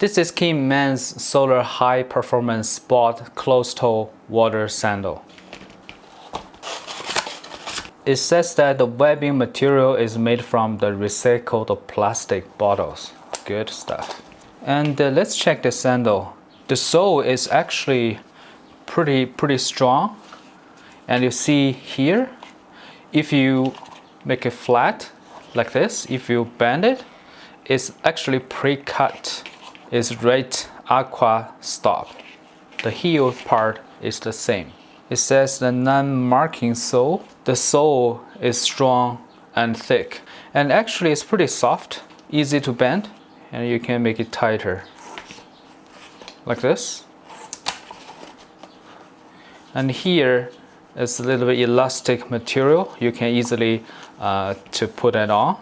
This is Kim Men's Solar High Performance Sport Closed-toe Water Sandal. It says that the webbing material is made from the recycled plastic bottles. Good stuff. And let's check the sandal. The sole is actually pretty strong. And you see here, if you make it flat like this, if you bend it, it's actually pre-cut. It's red aqua stop. The heel part is the same. It says the non-marking sole. The sole is strong and thick, and actually it's pretty soft, easy to bend, and you can make it tighter like this. And here is a little bit elastic material. You can easily to put it on.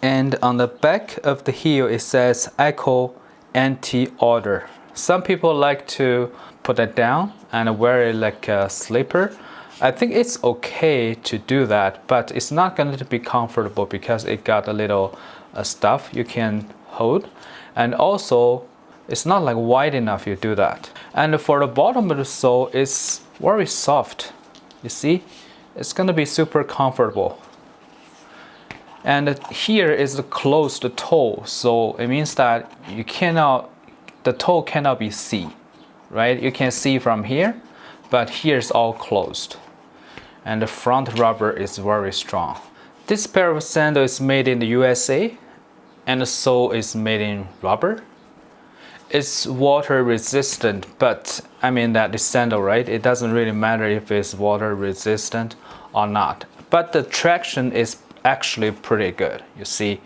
And on the back of the heel it says Eco Anti-Odor. Some people like to put it down and wear it like a slipper. I think it's okay to do that, but it's not going to be comfortable because it got a little stuff you can hold, and also it's not like wide enough you do that. And for the bottom of the sole, it's very soft. You see, it's going to be super comfortable. And here is the closed toe, so it means that the toe cannot be seen, right? You can see from here, but here's all closed. And the front rubber is very strong. This pair of sandals is made in the USA, and the sole is made in rubber. It's water resistant, but I mean that is sandal, right? It doesn't really matter if it's water resistant or not. But the traction is actually pretty good. You see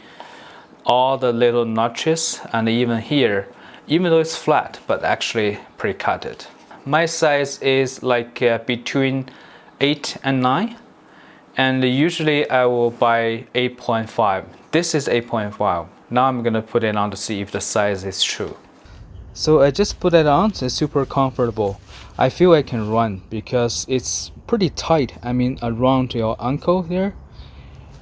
all the little notches, and even here, even though it's flat, but actually pre-cut. My size is like between 8 and 9, and usually I will buy 8.5. This is 8.5. Now I'm gonna put it on to see if the size is true. So I just put it on. It's super comfortable. I feel I can run because it's pretty tight. I mean, around your ankle there,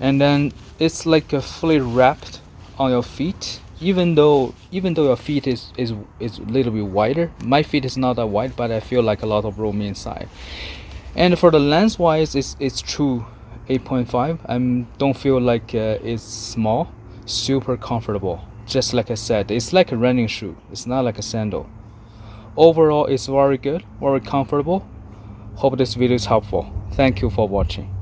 and then it's like fully wrapped on your feet. Even though your feet is a little bit wider, my feet is not that wide, but I feel like a lot of room inside. And for the length wise, it's true 8.5. I don't feel like it's small. Super comfortable. Just like I said, it's like a running shoe. It's not like a sandal. Overall, it's very good, very comfortable. Hope this video is helpful. Thank you for watching.